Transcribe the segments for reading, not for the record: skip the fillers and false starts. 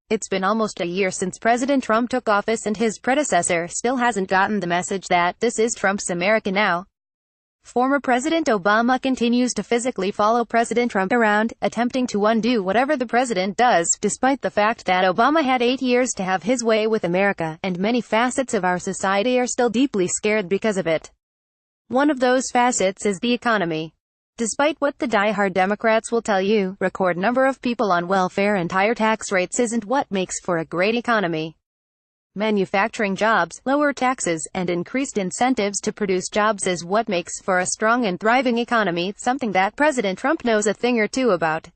It's been almost a year since President Trump took office and his predecessor still hasn't gotten the message that this is Trump's America now. Former President Obama continues to physically follow President Trump around, attempting to undo whatever the president does, despite the fact that Obama had 8 years to have his way with America, and many facets of our society are still deeply scared because of it. One of those facets is the economy. Despite what the die-hard Democrats will tell you, record number of people on welfare and higher tax rates isn't what makes for a great economy. Manufacturing jobs, lower taxes, and increased incentives to produce jobs is what makes for a strong and thriving economy, something that President Trump knows a thing or two about.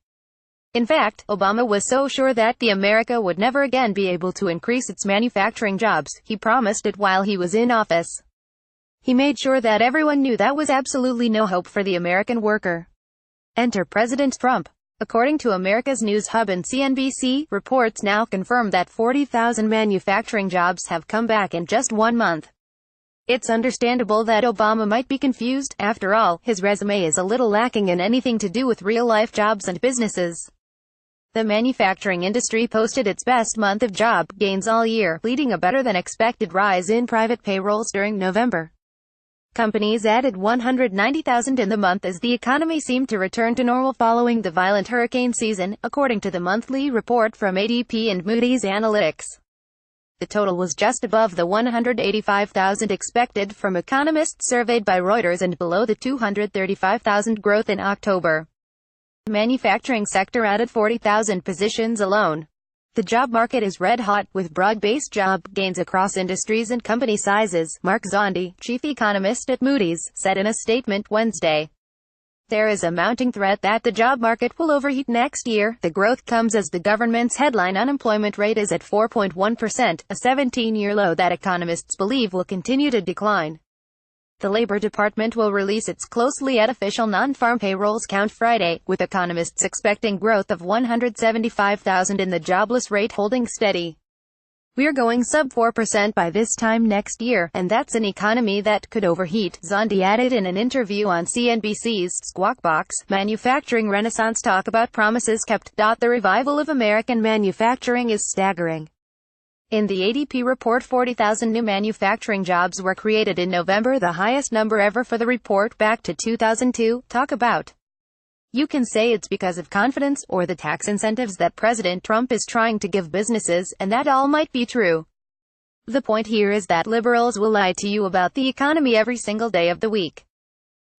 In fact, Obama was so sure that the America would never again be able to increase its manufacturing jobs, he promised it while he was in office. He made sure that everyone knew that was absolutely no hope for the American worker. Enter President Trump. According to America's News Hub and CNBC, reports now confirm that 40,000 manufacturing jobs have come back in just 1 month. It's understandable that Obama might be confused. After all, his resume is a little lacking in anything to do with real-life jobs and businesses. The manufacturing industry posted its best month of job gains all year, leading a better-than-expected rise in private payrolls during November. Companies added 190,000 in the month as the economy seemed to return to normal following the violent hurricane season, according to the monthly report from ADP and Moody's Analytics. The total was just above the 185,000 expected from economists surveyed by Reuters and below the 235,000 growth in October. The manufacturing sector added 40,000 positions alone. The job market is red hot, with broad-based job gains across industries and company sizes, Mark Zondi, chief economist at Moody's, said in a statement Wednesday. There is a mounting threat that the job market will overheat next year. The growth comes as the government's headline unemployment rate is at 4.1%, a 17-year low that economists believe will continue to decline. The Labor Department will release its closely official non-farm payrolls count Friday, with economists expecting growth of 175,000 in the jobless rate holding steady. We're going sub 4% by this time next year, and that's an economy that could overheat, Zondi added in an interview on CNBC's Squawk Box. Manufacturing Renaissance talk about promises kept. The revival of American manufacturing is staggering. In the ADP report, 40,000 new manufacturing jobs were created in November, the highest number ever for the report back to 2002. Talk about. You can say it's because of confidence, or the tax incentives that President Trump is trying to give businesses, and that all might be true. The point here is that liberals will lie to you about the economy every single day of the week.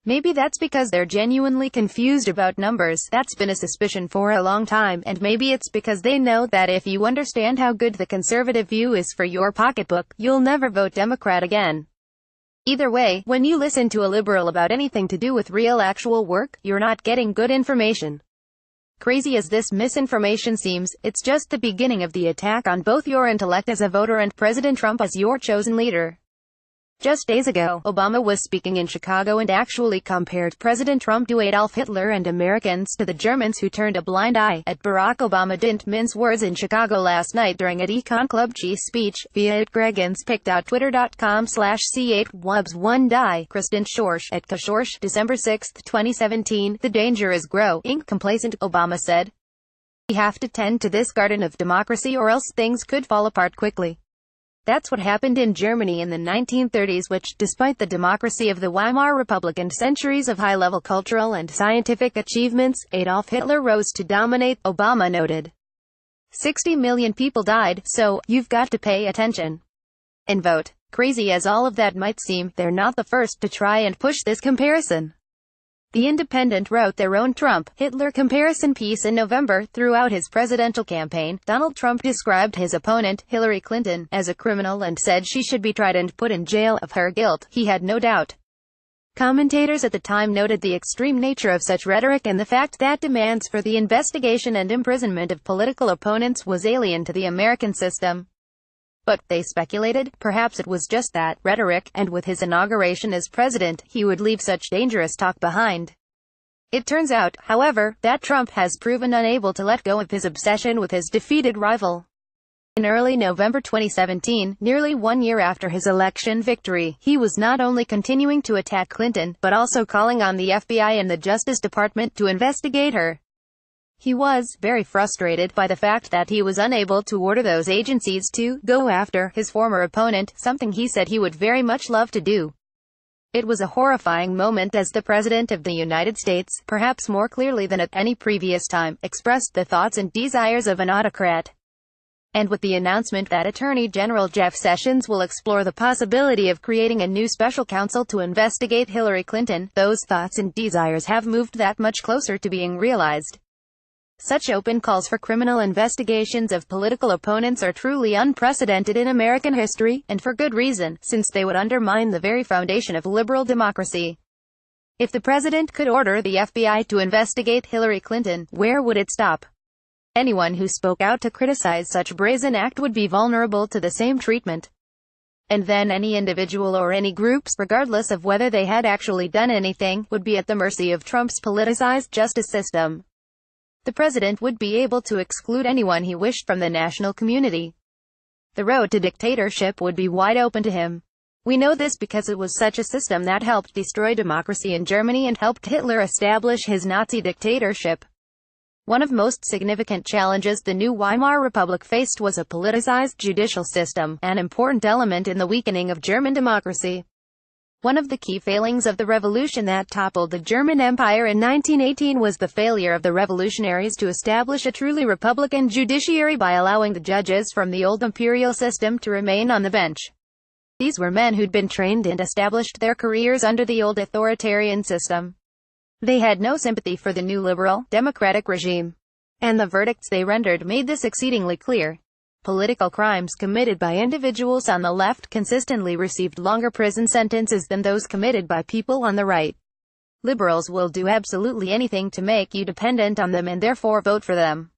Maybe that's because they're genuinely confused about numbers. That's been a suspicion for a long time, and maybe it's because they know that if you understand how good the conservative view is for your pocketbook, you'll never vote Democrat again. Either way, when you listen to a liberal about anything to do with real actual work, you're not getting good information. Crazy as this misinformation seems, it's just the beginning of the attack on both your intellect as a voter and President Trump as your chosen leader. Just days ago, Obama was speaking in Chicago and actually compared President Trump to Adolf Hitler and Americans to the Germans who turned a blind eye at Barack Obama. Didn't mince words in Chicago last night during a Econ Club G speech, via @Greggins.twitter.com/C8Wubs1Die. Kristen Schorsch, at Kashorsch, December 6, 2017. The danger is growing complacent, Obama said. We have to tend to this garden of democracy or else things could fall apart quickly. That's what happened in Germany in the 1930s, which, despite the democracy of the Weimar Republic and centuries of high-level cultural and scientific achievements, Adolf Hitler rose to dominate, Obama noted. 60 million people died, so, you've got to pay attention. And vote. Crazy as all of that might seem, they're not the first to try and push this comparison. The Independent wrote their own Trump-Hitler comparison piece in November. Throughout his presidential campaign, Donald Trump described his opponent, Hillary Clinton, as a criminal and said she should be tried and put in jail. Of her guilt, he had no doubt. Commentators at the time noted the extreme nature of such rhetoric and the fact that demands for the investigation and imprisonment of political opponents was alien to the American system. But, they speculated, perhaps it was just that rhetoric, and with his inauguration as president, he would leave such dangerous talk behind. It turns out, however, that Trump has proven unable to let go of his obsession with his defeated rival. In early November 2017, nearly 1 year after his election victory, he was not only continuing to attack Clinton, but also calling on the FBI and the Justice Department to investigate her. He was very frustrated by the fact that he was unable to order those agencies to go after his former opponent, something he said he would very much love to do. It was a horrifying moment as the President of the United States, perhaps more clearly than at any previous time, expressed the thoughts and desires of an autocrat. And with the announcement that Attorney General Jeff Sessions will explore the possibility of creating a new special counsel to investigate Hillary Clinton, those thoughts and desires have moved that much closer to being realized. Such open calls for criminal investigations of political opponents are truly unprecedented in American history, and for good reason, since they would undermine the very foundation of liberal democracy. If the president could order the FBI to investigate Hillary Clinton, where would it stop? Anyone who spoke out to criticize such brazen act would be vulnerable to the same treatment. And then any individual or any groups, regardless of whether they had actually done anything, would be at the mercy of Trump's politicized justice system. The president would be able to exclude anyone he wished from the national community. The road to dictatorship would be wide open to him. We know this because it was such a system that helped destroy democracy in Germany and helped Hitler establish his Nazi dictatorship. One of most significant challenges the new Weimar Republic faced was a politicized judicial system, an important element in the weakening of German democracy. One of the key failings of the revolution that toppled the German Empire in 1918 was the failure of the revolutionaries to establish a truly republican judiciary by allowing the judges from the old imperial system to remain on the bench. These were men who'd been trained and established their careers under the old authoritarian system. They had no sympathy for the new liberal, democratic regime. And the verdicts they rendered made this exceedingly clear. Political crimes committed by individuals on the left consistently received longer prison sentences than those committed by people on the right. Liberals will do absolutely anything to make you dependent on them and therefore vote for them.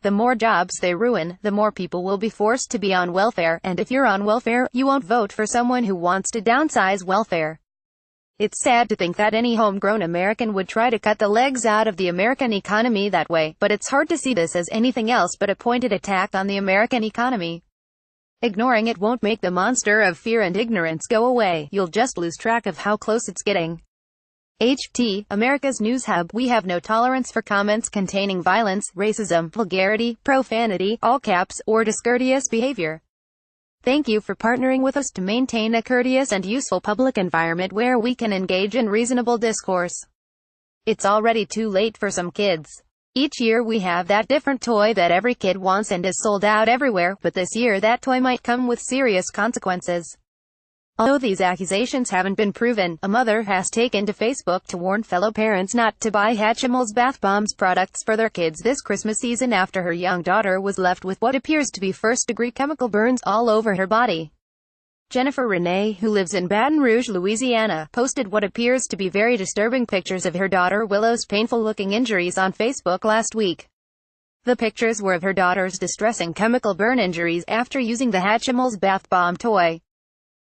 The more jobs they ruin, the more people will be forced to be on welfare, and if you're on welfare, you won't vote for someone who wants to downsize welfare. It's sad to think that any homegrown American would try to cut the legs out of the American economy that way, but it's hard to see this as anything else but a pointed attack on the American economy. Ignoring it won't make the monster of fear and ignorance go away. You'll just lose track of how close it's getting. HT, America's News Hub. We have no tolerance for comments containing violence, racism, vulgarity, profanity, all caps, or discourteous behavior. Thank you for partnering with us to maintain a courteous and useful public environment where we can engage in reasonable discourse. It's already too late for some kids. Each year we have that different toy that every kid wants and is sold out everywhere, but this year that toy might come with serious consequences. Although these accusations haven't been proven, a mother has taken to Facebook to warn fellow parents not to buy Hatchimals bath bombs products for their kids this Christmas season after her young daughter was left with what appears to be first-degree chemical burns all over her body. Jennifer Renee, who lives in Baton Rouge, Louisiana, posted what appears to be very disturbing pictures of her daughter Willow's painful-looking injuries on Facebook last week. The pictures were of her daughter's distressing chemical burn injuries after using the Hatchimals bath bomb toy.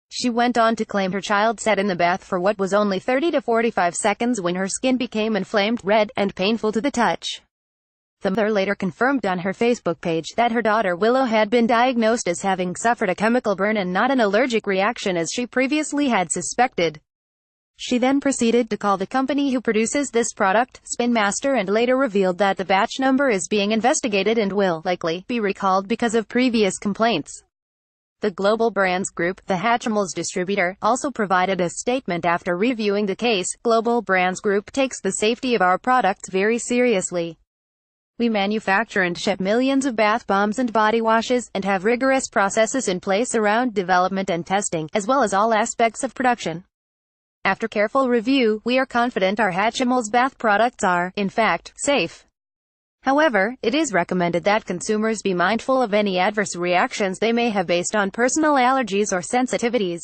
She went on to claim her child sat in the bath for what was only 30 to 45 seconds when her skin became inflamed, red, and painful to the touch. The mother later confirmed on her Facebook page that her daughter Willow had been diagnosed as having suffered a chemical burn and not an allergic reaction as she previously had suspected. She then proceeded to call the company who produces this product, Spin Master, and later revealed that the batch number is being investigated and will likely be recalled because of previous complaints. The Global Brands Group, the Hatchimals distributor, also provided a statement after reviewing the case. Global Brands Group takes the safety of our products very seriously. We manufacture and ship millions of bath bombs and body washes, and have rigorous processes in place around development and testing, as well as all aspects of production. After careful review, we are confident our Hatchimals bath products are, in fact, safe. However, it is recommended that consumers be mindful of any adverse reactions they may have based on personal allergies or sensitivities.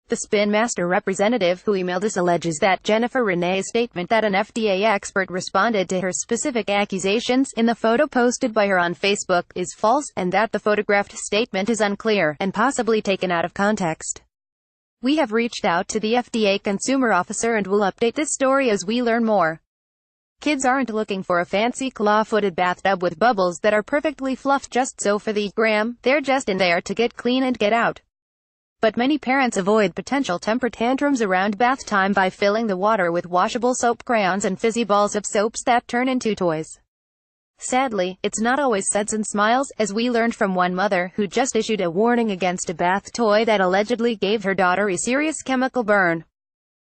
The Spin Master representative who emailed us alleges that Jennifer Renee's statement that an FDA expert responded to her specific accusations in the photo posted by her on Facebook is false, and that the photographed statement is unclear and possibly taken out of context. We have reached out to the FDA consumer officer and will update this story as we learn more. Kids aren't looking for a fancy claw-footed bathtub with bubbles that are perfectly fluffed just so for the gram. They're just in there to get clean and get out. But many parents avoid potential temper tantrums around bath time by filling the water with washable soap crayons and fizzy balls of soaps that turn into toys. Sadly, it's not always suds and smiles, as we learned from one mother who just issued a warning against a bath toy that allegedly gave her daughter a serious chemical burn.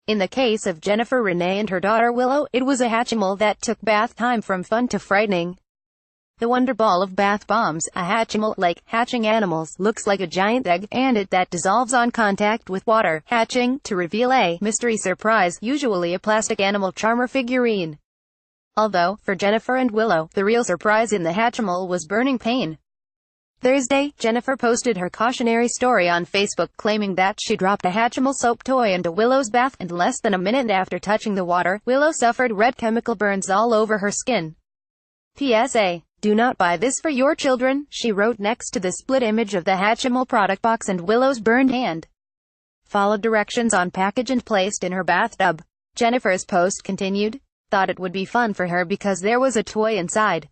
In the case of Jennifer Renee and her daughter Willow, it was a Hatchimal that took bath time from fun to frightening. The wonder ball of bath bombs, a Hatchimal, like hatching animals, looks like a giant egg, and it that dissolves on contact with water, hatching, to reveal a mystery surprise, usually a plastic animal charmer figurine. Although, for Jennifer and Willow, the real surprise in the Hatchimal was burning pain. Thursday, Jennifer posted her cautionary story on Facebook claiming that she dropped a Hatchimal soap toy into Willow's bath, and less than a minute after touching the water, Willow suffered red chemical burns all over her skin. PSA. Do not buy this for your children, she wrote next to the split image of the Hatchimal product box and Willow's burned hand. Followed directions on package and placed in her bathtub. Jennifer's post continued. Thought it would be fun for her because there was a toy inside.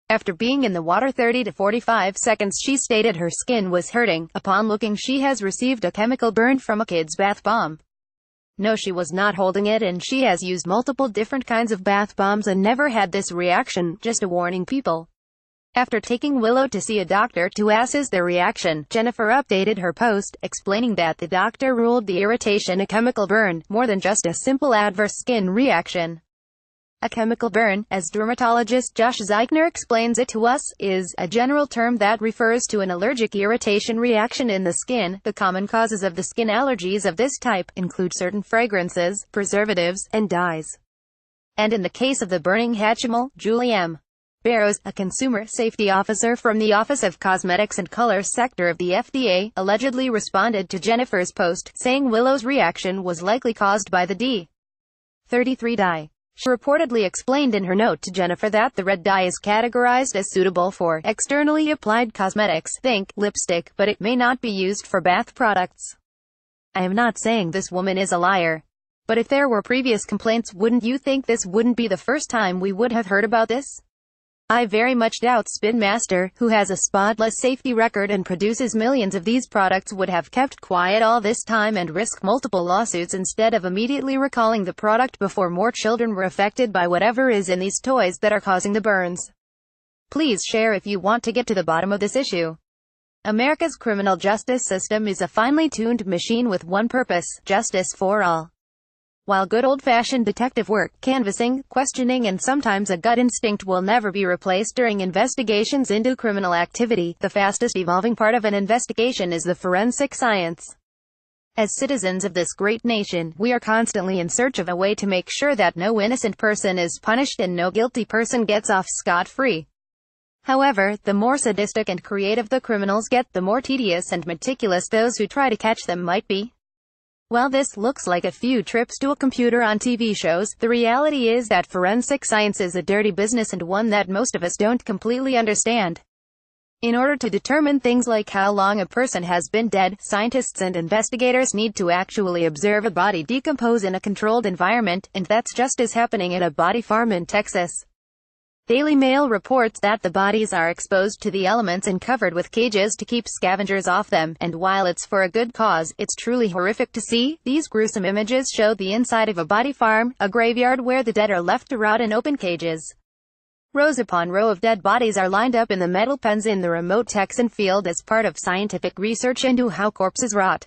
After being in the water 30 to 45 seconds, she stated her skin was hurting. Upon looking, she has received a chemical burn from a kid's bath bomb. No, she was not holding it, and she has used multiple different kinds of bath bombs and never had this reaction, just a warning people. After taking Willow to see a doctor to assess their reaction, Jennifer updated her post, explaining that the doctor ruled the irritation a chemical burn, more than just a simple adverse skin reaction. A chemical burn, as dermatologist Josh Zeichner explains it to us, is a general term that refers to an allergic irritation reaction in the skin. The common causes of the skin allergies of this type include certain fragrances, preservatives, and dyes. And in the case of the burning Hatchimal, Julie M. Barrows, a consumer safety officer from the Office of Cosmetics and Color sector of the FDA, allegedly responded to Jennifer's post, saying Willow's reaction was likely caused by the D33 dye. She reportedly explained in her note to Jennifer that the red dye is categorized as suitable for externally applied cosmetics, think lipstick, but it may not be used for bath products. I am not saying this woman is a liar. But if there were previous complaints, wouldn't you think this wouldn't be the first time we would have heard about this? I very much doubt Spin Master, who has a spotless safety record and produces millions of these products, would have kept quiet all this time and risk multiple lawsuits instead of immediately recalling the product before more children were affected by whatever is in these toys that are causing the burns. Please share if you want to get to the bottom of this issue. America's criminal justice system is a finely tuned machine with one purpose: justice for all. While good old-fashioned detective work, canvassing, questioning, and sometimes a gut instinct will never be replaced during investigations into criminal activity, the fastest evolving part of an investigation is the forensic science. As citizens of this great nation, we are constantly in search of a way to make sure that no innocent person is punished and no guilty person gets off scot-free. However, the more sadistic and creative the criminals get, the more tedious and meticulous those who try to catch them might be. While this looks like a few trips to a computer on TV shows, the reality is that forensic science is a dirty business and one that most of us don't completely understand. In order to determine things like how long a person has been dead, scientists and investigators need to actually observe a body decompose in a controlled environment, and that's just as happening at a body farm in Texas. Daily Mail reports that the bodies are exposed to the elements and covered with cages to keep scavengers off them, and while it's for a good cause, it's truly horrific to see. These gruesome images show the inside of a body farm, a graveyard where the dead are left to rot in open cages. Rows upon row of dead bodies are lined up in the metal pens in the remote Texan field as part of scientific research into how corpses rot.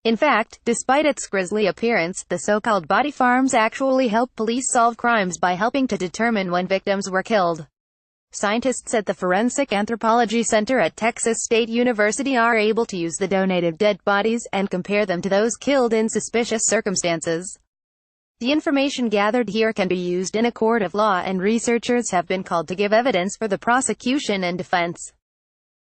In fact, despite its grisly appearance, the so-called body farms actually help police solve crimes by helping to determine when victims were killed. Scientists at the Forensic Anthropology Center at Texas State University are able to use the donated dead bodies and compare them to those killed in suspicious circumstances. The information gathered here can be used in a court of law, and researchers have been called to give evidence for the prosecution and defense.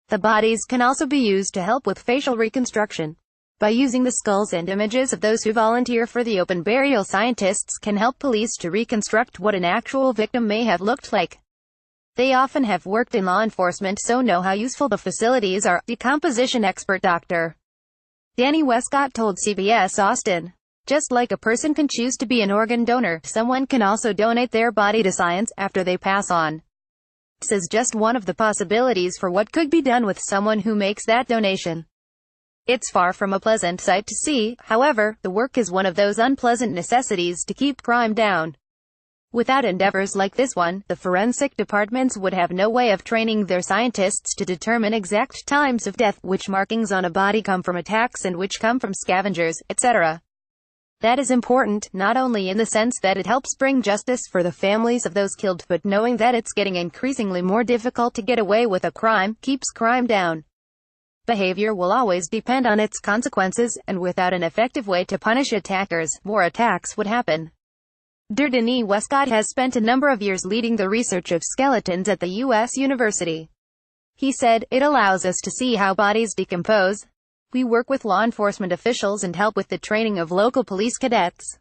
The bodies can also be used to help with facial reconstruction. By using the skulls and images of those who volunteer for the open burial, scientists can help police to reconstruct what an actual victim may have looked like. They often have worked in law enforcement, so know how useful the facilities are. Decomposition expert Dr. Danny Westcott told CBS Austin. Just like a person can choose to be an organ donor, someone can also donate their body to science after they pass on. This is just one of the possibilities for what could be done with someone who makes that donation. It's far from a pleasant sight to see, however, the work is one of those unpleasant necessities to keep crime down. Without endeavors like this one, the forensic departments would have no way of training their scientists to determine exact times of death, which markings on a body come from attacks and which come from scavengers, etc. That is important, not only in the sense that it helps bring justice for the families of those killed, but knowing that it's getting increasingly more difficult to get away with a crime, keeps crime down. Behavior will always depend on its consequences, and without an effective way to punish attackers, more attacks would happen. Denis Westcott has spent a number of years leading the research of skeletons at the U.S. University. He said, "It allows us to see how bodies decompose. We work with law enforcement officials and help with the training of local police cadets.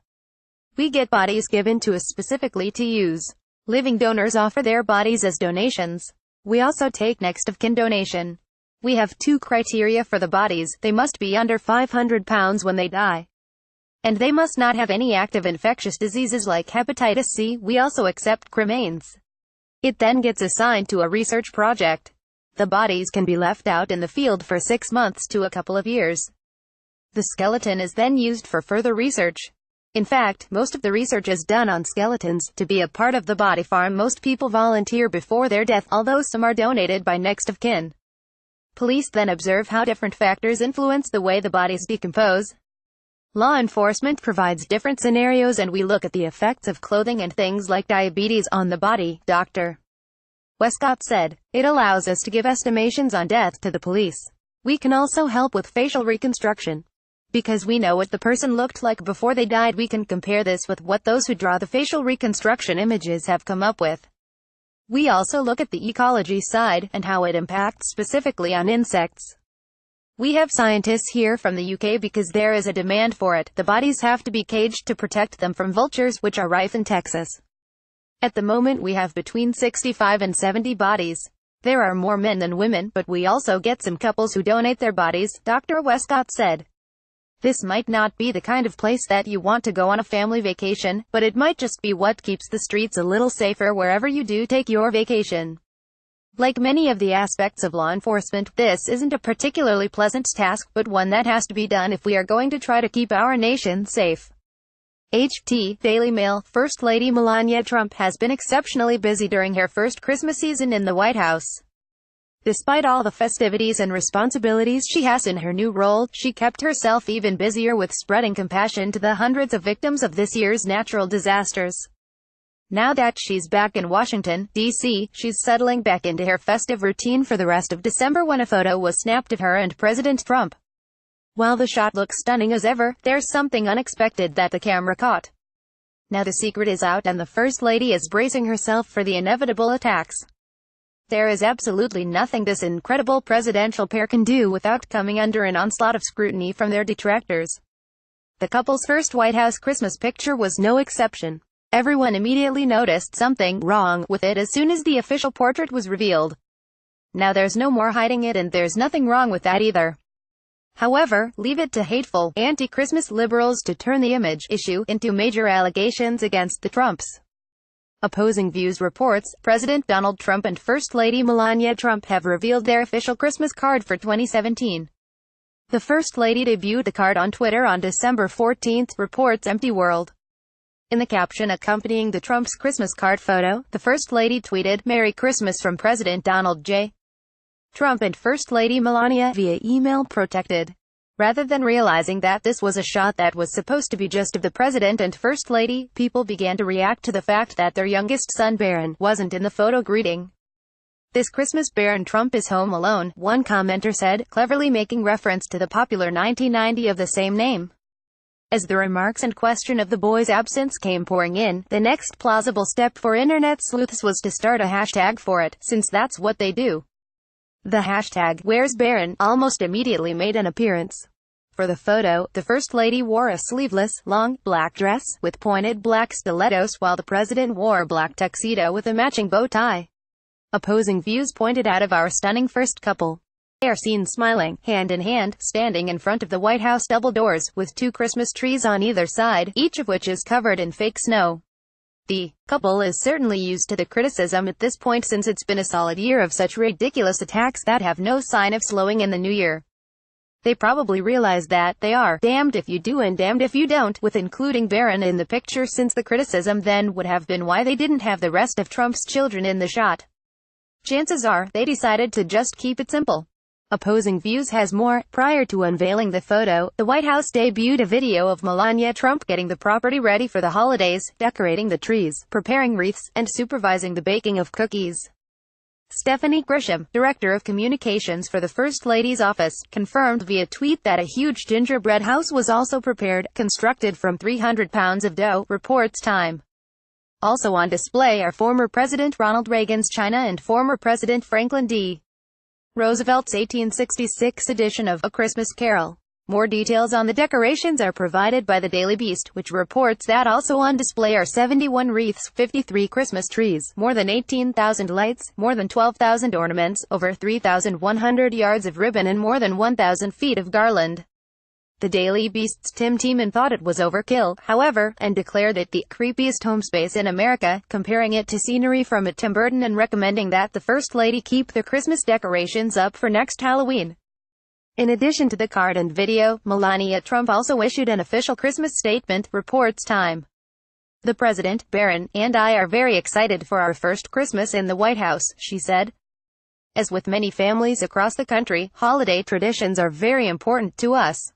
We get bodies given to us specifically to use. Living donors offer their bodies as donations. We also take next of kin donation. We have 2 criteria for the bodies: they must be under 500 pounds when they die. And they must not have any active infectious diseases like hepatitis C. We also accept cremains. It then gets assigned to a research project. The bodies can be left out in the field for 6 months to a couple of years. The skeleton is then used for further research. In fact, most of the research is done on skeletons. To be a part of the body farm, most people volunteer before their death, although some are donated by next of kin. Police then observe how different factors influence the way the bodies decompose. Law enforcement provides different scenarios, and we look at the effects of clothing and things like diabetes on the body," Dr. Westcott said. "It allows us to give estimations on death to the police. We can also help with facial reconstruction. Because we know what the person looked like before they died, we can compare this with what those who draw the facial reconstruction images have come up with. We also look at the ecology side, and how it impacts specifically on insects. We have scientists here from the UK because there is a demand for it. The bodies have to be caged to protect them from vultures, which are rife in Texas. At the moment we have between 65 and 70 bodies. There are more men than women, but we also get some couples who donate their bodies," Dr. Westcott said. "This might not be the kind of place that you want to go on a family vacation, but it might just be what keeps the streets a little safer wherever you do take your vacation." Like many of the aspects of law enforcement, this isn't a particularly pleasant task, but one that has to be done if we are going to try to keep our nation safe. HT Daily Mail. First Lady Melania Trump has been exceptionally busy during her first Christmas season in the White House. Despite all the festivities and responsibilities she has in her new role, she kept herself even busier with spreading compassion to the hundreds of victims of this year's natural disasters. Now that she's back in Washington, D.C., she's settling back into her festive routine for the rest of December when a photo was snapped of her and President Trump. While the shot looks stunning as ever, there's something unexpected that the camera caught. Now the secret is out, and the First Lady is bracing herself for the inevitable attacks. There is absolutely nothing this incredible presidential pair can do without coming under an onslaught of scrutiny from their detractors. The couple's first White House Christmas picture was no exception. Everyone immediately noticed something wrong with it as soon as the official portrait was revealed. Now there's no more hiding it, and there's nothing wrong with that either. However, leave it to hateful, anti-Christmas liberals to turn the image issue into major allegations against the Trumps. Opposing Views reports, President Donald Trump and First Lady Melania Trump have revealed their official Christmas card for 2017. The First Lady debuted the card on Twitter on December 14, reports Empty World. In the caption accompanying the Trump's Christmas card photo, the First Lady tweeted, "Merry Christmas from President Donald J. Trump and First Lady Melania," via email protected. Rather than realizing that this was a shot that was supposed to be just of the President and First Lady, people began to react to the fact that their youngest son Barron wasn't in the photo greeting. "This Christmas Barron Trump is home alone," one commenter said, cleverly making reference to the popular 1990 of the same name. As the remarks and question of the boy's absence came pouring in, the next plausible step for internet sleuths was to start a hashtag for it, since that's what they do. The hashtag, "Where's Barron?" almost immediately made an appearance. For the photo, the First Lady wore a sleeveless, long, black dress, with pointed black stilettos, while the President wore a black tuxedo with a matching bow tie. Opposing Views pointed out of our stunning first couple. They are seen smiling, hand in hand, standing in front of the White House double doors, with 2 Christmas trees on either side, each of which is covered in fake snow. The couple is certainly used to the criticism at this point, since it's been a solid year of such ridiculous attacks that have no sign of slowing in the new year. They probably realize that they are damned if you do and damned if you don't, with including Barron in the picture, since the criticism then would have been why they didn't have the rest of Trump's children in the shot. Chances are, they decided to just keep it simple. Opposing views has more. Prior to unveiling the photo, the White House debuted a video of Melania Trump getting the property ready for the holidays, decorating the trees, preparing wreaths, and supervising the baking of cookies. Stephanie Grisham, director of communications for the First Lady's office, confirmed via tweet that a huge gingerbread house was also prepared, constructed from 300 pounds of dough, reports Time. Also on display are former President Ronald Reagan's china and former President Franklin D. Roosevelt's 1866 edition of A Christmas Carol. More details on the decorations are provided by the Daily Beast, which reports that also on display are 71 wreaths, 53 Christmas trees, more than 18,000 lights, more than 12,000 ornaments, over 3,100 yards of ribbon and more than 1,000 feet of garland. The Daily Beast's Tim Tiemann thought it was overkill, however, and declared it the creepiest home space in America, comparing it to scenery from a Tim Burton and recommending that the First Lady keep the Christmas decorations up for next Halloween. In addition to the card and video, Melania Trump also issued an official Christmas statement, reports Time. The President, Barron, and I are very excited for our first Christmas in the White House, she said. As with many families across the country, holiday traditions are very important to us.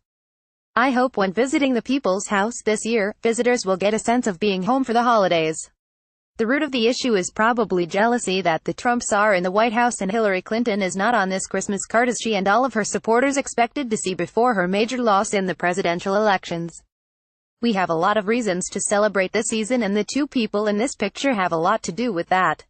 I hope when visiting the People's House this year, visitors will get a sense of being home for the holidays. The root of the issue is probably jealousy that the Trumps are in the White House and Hillary Clinton is not on this Christmas card, as she and all of her supporters expected to see before her major loss in the presidential elections. We have a lot of reasons to celebrate this season, and the two people in this picture have a lot to do with that.